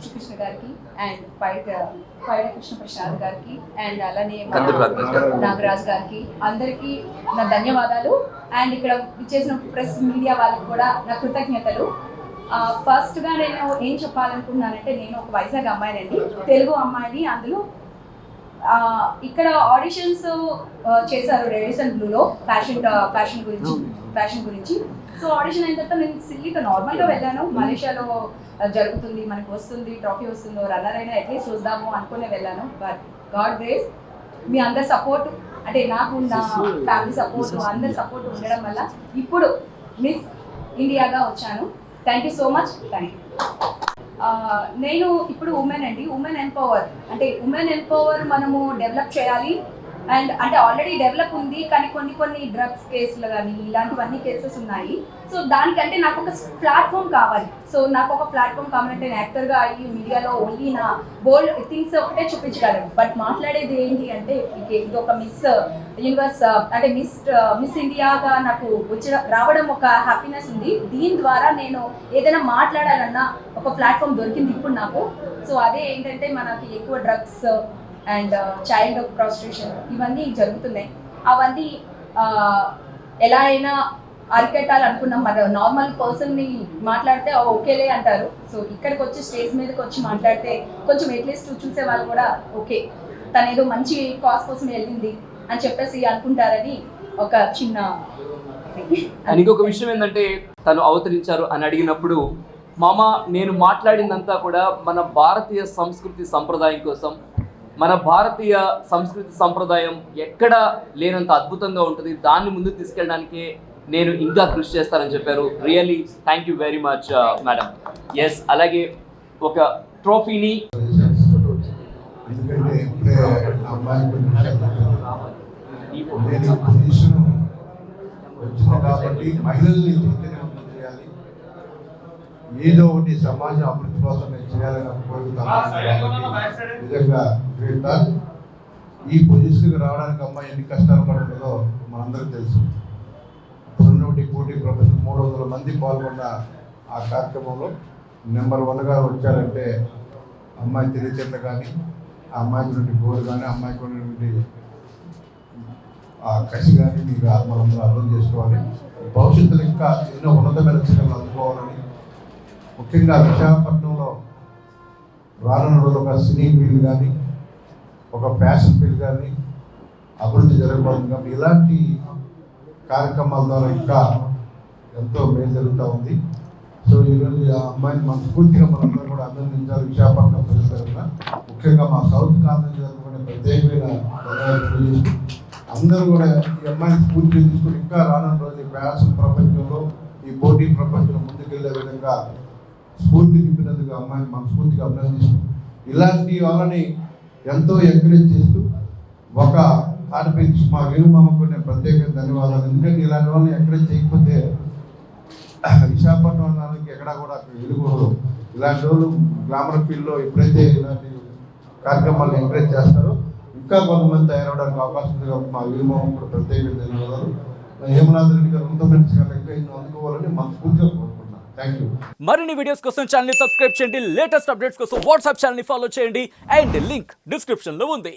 శ్రీకృష్ణ గారికి అండ్ పైడ కృష్ణ ప్రసాద్ గారికి అండ్ అలానే నాగరాజ్ గారికి అందరికీ నా ధన్యవాదాలు. అండ్ ఇక్కడ చేసిన ప్రెస్ మీడియా వాళ్ళకి కూడా నా కృతజ్ఞతలు. ఫస్ట్గా నేను ఏం చెప్పాలనుకుంటున్నానంటే, నేను ఒక వైజాగ్ అమ్మాయినండి, తెలుగు అమ్మాయిని. అందులో ఇక్కడ ఆడిషన్స్ చేశారు రెడ్ అండ్ బ్లూలో ఫ్యాషన్ గురించి. సో ఆడిషన్ అయిన తర్వాత నేను సిల్లీగా నార్మల్గా వెళ్ళాను. మలేషియాలో జరుగుతుంది, మనకు వస్తుంది, ట్రాఫీ వస్తుందో, రన్నర్ అయినా అట్లీస్ట్ చూద్దాము అనుకునే వెళ్ళాను. బట్ గాడ్ గ్రేస్, మీ అందరి సపోర్ట్, అంటే నాకు నా ఫ్యామిలీ సపోర్ట్, అందరి సపోర్ట్ ఉండడం వల్ల ఇప్పుడు మిస్ ఇండియాగా వచ్చాను. Thank you so much. Thank you. నేను ఇప్పుడు ఉమెన్ అండి, ఉమెన్ ఎంపవర్, అంటే ఉమెన్ ఎంపవర్ మనము డెవలప్ చేయాలి. అండ్ అంటే ఆల్రెడీ డెవలప్ ఉంది, కానీ కొన్ని డ్రగ్స్ కేసులు కానీ ఇలాంటివన్నీ కేసెస్ ఉన్నాయి. సో దానికంటే నాకు ఒక ప్లాట్ఫామ్ కావాలి. సో నాకు ఒక ప్లాట్ఫామ్ కావాలంటే నేను యాక్టర్గా అయ్యి మీడియాలో ఓన్లీ నా బోల్డ్ థింగ్స్ ఒకటే చూపించగలను. బట్ మాట్లాడేది ఏంటి అంటే, ఇది ఒక మిస్ యూనివర్స్, అంటే మిస్ ఇండియాగా నాకు రావడం ఒక హ్యాపీనెస్ ఉంది. దీని ద్వారా నేను ఏదైనా మాట్లాడాలన్నా ఒక ప్లాట్ఫామ్ దొరికింది ఇప్పుడు నాకు. సో అదే ఏంటంటే, మనకి ఎక్కువ డ్రగ్స్ అండ్ చైల్డ్ ప్రాస్టిట్యూషన్ ఇవన్నీ జరుగుతున్నాయి. అవన్నీ ఎలా అయినా అరికట్టాలనుకున్నాం. మన నార్మల్ పర్సన్ని మాట్లాడితే ఓకేలే అంటారు. సో ఇక్కడికి వచ్చి స్టేజ్ మీదకి వచ్చి మాట్లాడితే కొంచెం అట్లీస్ట్ చూసే వాళ్ళు కూడా ఓకే, తను ఏదో మంచి కాజ్ కోసం వెళ్ళింది అని చెప్పేసి అనుకుంటారని ఒక చిన్న. ఇంకొక విషయం ఏంటంటే, తను అవతరించారు అని అడిగినప్పుడు, మామ నేను మాట్లాడిందంతా కూడా మన భారతీయ సంస్కృతి సంప్రదాయం కోసం, మన భారతీయ సంస్కృతి సంప్రదాయం ఎక్కడ లేనంత అద్భుతంగా ఉంటుంది, దాన్ని ముందుకు తీసుకెళ్ళడానికి నేను ఇంకా కృషి చేస్తానని చెప్పారు. Really thank you very much madam. Yes, అలాగే ఒక ట్రోఫీని ఏదో ఒకటి సమాజం అభివృద్ధి కోసం నేను చేయాలని కోరుకుంటాను. నిజంగా గ్రేట్. ఈ పొజిషన్కి రావడానికి అమ్మాయి ఎన్ని కష్టాలు పడుతుందో మనందరికీ తెలుసు. ఇప్పుడున్నటువంటి పోటీ ప్రపంచం 300 మంది పాల్గొన్న ఆ కార్యక్రమంలో నెంబర్ 1గా వచ్చారంటే అమ్మాయి తెలివితేటలు కానీ, ఆ అమ్మాయికి నుండి గోల్ కానీ, అమ్మాయికి ఉన్నటువంటి ఆ కసి కానీ మీకు మనందరూ అర్థం చేసుకోవాలి. భవిష్యత్తులో ఇంకా ఎన్నో ఉన్నతమైన విషయాలు అందుకోవాలని, ముఖ్యంగా విశాఖపట్నంలో రానున్న రోజులు ఒక సినీ ఫీల్డ్ కానీ, ఒక ఫ్యాషన్ ఫీల్డ్ కానీ అభివృద్ధి జరగబోతుంది. కాబట్టి ఇలాంటి కార్యక్రమాల ద్వారా ఇంకా ఎంతో మేలు జరుగుతూ ఉంది. సో ఈరోజు ఆ అమ్మాయిని మనస్ఫూర్తిగా మనందరూ కూడా అభినందించాలి. విశాఖపట్నం ప్రజల తరఫున, ముఖ్యంగా మా సౌత్ కాలేజ్ జరుగుతున్న ప్రత్యేకమైన ధన్యవాదాలు. అందరూ కూడా ఈ అమ్మాయిని స్ఫూర్తి తీసుకుని ఇంకా రానున్న రోజు ఈ ఫ్యాషన్ ప్రపంచంలో, ఈ పోటీ ప్రపంచంలో ముందుకెళ్లే విధంగా స్ఫూర్తి నింపినందుకు అమ్మాయిని మనస్ఫూర్తిగా అభినందిస్తూ, ఇలాంటి వాళ్ళని ఎంతో ఎంకరేజ్ చేస్తూ ఒక ఆడపిల్ల మా వేణుమామకు నేను ప్రత్యేకంగా ధన్యవాదాలు. ఎందుకంటే ఇలాంటి వాళ్ళని ఎంకరేజ్ చేయకపోతే విశాఖపట్నం వాళ్ళకి ఎక్కడా కూడా వెలుగురు. ఇలాంటి వాళ్ళు గ్లామర్ ఫీల్డ్లో ఎప్పుడైతే ఇలాంటి కార్యక్రమాలను ఎంకరేజ్ చేస్తారో ఇంకా కొంతమంది తయారవడానికి అవకాశం ఉంది. కాబట్టి మా వేణుమామకు కూడా ప్రత్యేకంగా ధన్యవాదాలు. హేమనాథ్ రెడ్డి గారు ఇంకా ఎన్నో అందుకోవాలని మనస్ఫూర్తిగా కోరుకుంటున్నాను. Thank you. మరిన్ని వీడియోస్ కోసం ఛానల్ ని సబ్స్క్రైబ్ చేయండి, లేటెస్ట్ అప్డేట్స్ కోసం వాట్సాప్ ఛానల్ ని ఫాలో చేయండి, అండ్ లింక్ డిస్క్రిప్షన్ లో ఉంది.